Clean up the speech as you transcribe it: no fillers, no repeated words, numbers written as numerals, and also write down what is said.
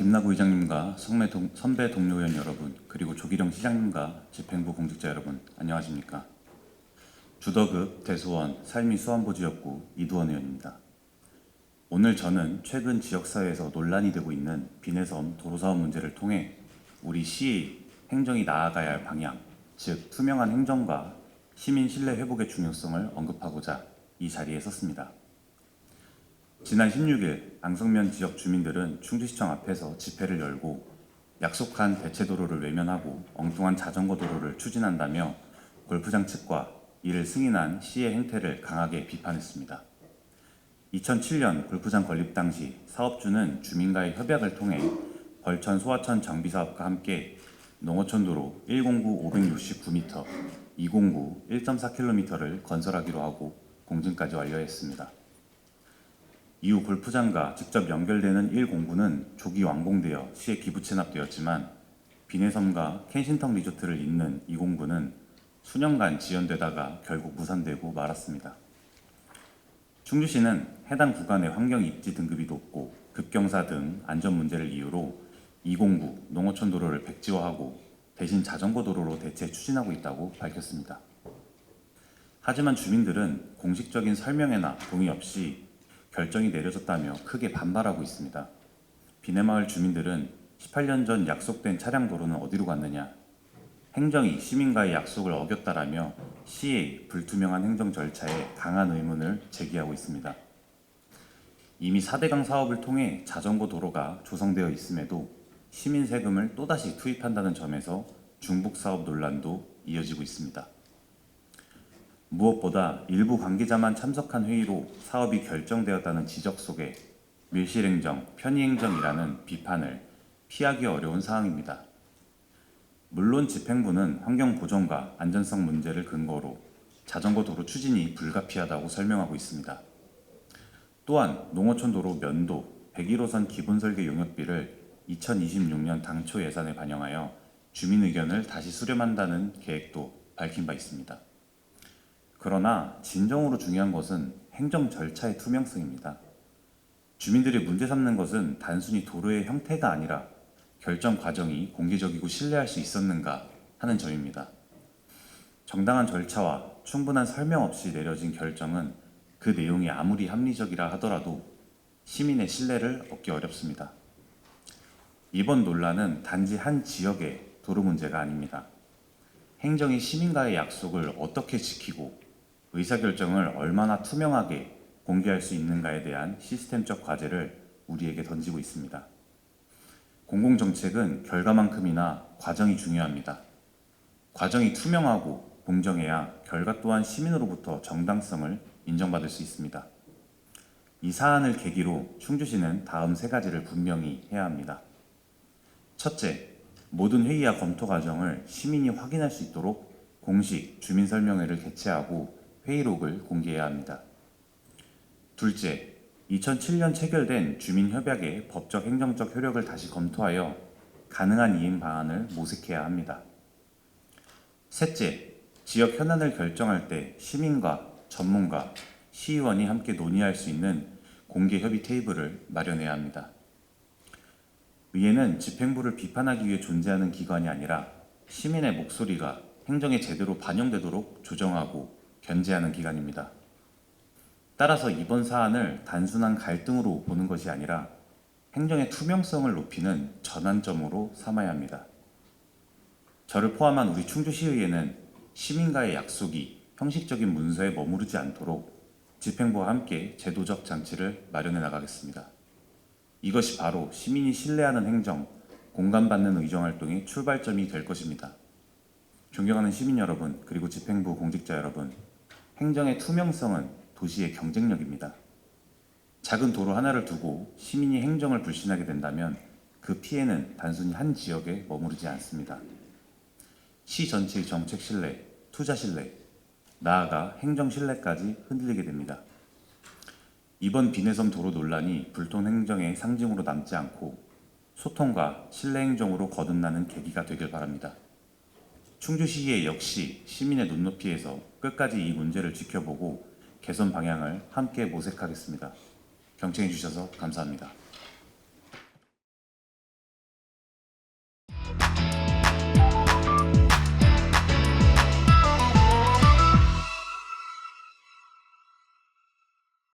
김나구 의장님과 선배 동료 의원 여러분, 그리고 조기령 시장님과 집행부 공직자 여러분, 안녕하십니까? 주더급 대소원 삶이 수원보 지역구 이두원 의원입니다. 오늘 저는 최근 지역사회에서 논란이 되고 있는 비내섬 도로사업 문제를 통해 우리 시의 행정이 나아가야 할 방향, 즉 투명한 행정과 시민 신뢰 회복의 중요성을 언급하고자 이 자리에 섰습니다. 지난 16일 앙성면 지역 주민들은 충주시청 앞에서 집회를 열고 약속한 대체도로를 외면하고 엉뚱한 자전거 도로를 추진한다며 골프장 측과 이를 승인한 시의 행태를 강하게 비판했습니다. 2007년 골프장 건립 당시 사업주는 주민과의 협약을 통해 벌천 소하천 정비사업과 함께 농어촌도로 109 569m, 209 1.4km를 건설하기로 하고 공증까지 완료했습니다. 이후 골프장과 직접 연결되는 109는 조기 완공되어 시에 기부 체납되었지만 비내섬과 켄싱턴 리조트를 잇는 209는 수년간 지연되다가 결국 무산되고 말았습니다. 충주시는 해당 구간의 환경 입지 등급이 높고 급경사 등 안전 문제를 이유로 209 농어촌 도로를 백지화하고 대신 자전거 도로로 대체 추진하고 있다고 밝혔습니다. 하지만 주민들은 공식적인 설명회나 동의 없이 결정이 내려졌다며 크게 반발하고 있습니다. 비내마을 주민들은 18년 전 약속된 차량 도로는 어디로 갔느냐, 행정이 시민과의 약속을 어겼다라며 시의 불투명한 행정 절차에 강한 의문을 제기하고 있습니다. 이미 4대강 사업을 통해 자전거 도로가 조성되어 있음에도 시민 세금을 또다시 투입한다는 점에서 중복 사업 논란도 이어지고 있습니다. 무엇보다 일부 관계자만 참석한 회의로 사업이 결정되었다는 지적 속에 밀실행정, 편의행정이라는 비판을 피하기 어려운 사항입니다. 물론 집행부는 환경보전과 안전성 문제를 근거로 자전거 도로 추진이 불가피하다고 설명하고 있습니다. 또한 농어촌도로 면도 101호선 기본설계 용역비를 2026년 당초 예산에 반영하여 주민 의견을 다시 수렴한다는 계획도 밝힌 바 있습니다. 그러나 진정으로 중요한 것은 행정 절차의 투명성입니다. 주민들이 문제 삼는 것은 단순히 도로의 형태가 아니라 결정 과정이 공개적이고 신뢰할 수 있었는가 하는 점입니다. 정당한 절차와 충분한 설명 없이 내려진 결정은 그 내용이 아무리 합리적이라 하더라도 시민의 신뢰를 얻기 어렵습니다. 이번 논란은 단지 한 지역의 도로 문제가 아닙니다. 행정이 시민과의 약속을 어떻게 지키고 의사결정을 얼마나 투명하게 공개할 수 있는가에 대한 시스템적 과제를 우리에게 던지고 있습니다. 공공정책은 결과만큼이나 과정이 중요합니다. 과정이 투명하고 공정해야 결과 또한 시민으로부터 정당성을 인정받을 수 있습니다. 이 사안을 계기로 충주시는 다음 세 가지를 분명히 해야 합니다. 첫째, 모든 회의와 검토 과정을 시민이 확인할 수 있도록 공식 주민설명회를 개최하고 회의록을 공개해야 합니다. 둘째, 2007년 체결된 주민협약의 법적 행정적 효력을 다시 검토하여 가능한 이행 방안을 모색해야 합니다. 셋째, 지역 현안을 결정할 때 시민과 전문가, 시의원이 함께 논의할 수 있는 공개 협의 테이블을 마련해야 합니다. 의회는 집행부를 비판하기 위해 존재하는 기관이 아니라 시민의 목소리가 행정에 제대로 반영되도록 조정하고 견제하는 기관입니다. 따라서 이번 사안을 단순한 갈등으로 보는 것이 아니라 행정의 투명성을 높이는 전환점으로 삼아야 합니다. 저를 포함한 우리 충주시의회는 시민과의 약속이 형식적인 문서에 머무르지 않도록 집행부와 함께 제도적 장치를 마련해 나가겠습니다. 이것이 바로 시민이 신뢰하는 행정, 공감받는 의정활동의 출발점이 될 것입니다. 존경하는 시민 여러분, 그리고 집행부 공직자 여러분, 행정의 투명성은 도시의 경쟁력입니다. 작은 도로 하나를 두고 시민이 행정을 불신하게 된다면 그 피해는 단순히 한 지역에 머무르지 않습니다. 시 전체의 정책 신뢰, 투자 신뢰, 나아가 행정 신뢰까지 흔들리게 됩니다. 이번 비내섬 도로 논란이 불통 행정의 상징으로 남지 않고 소통과 신뢰 행정으로 거듭나는 계기가 되길 바랍니다. 충주시의회 역시 시민의 눈높이에서 끝까지 이 문제를 지켜보고 개선 방향을 함께 모색하겠습니다. 경청해 주셔서 감사합니다.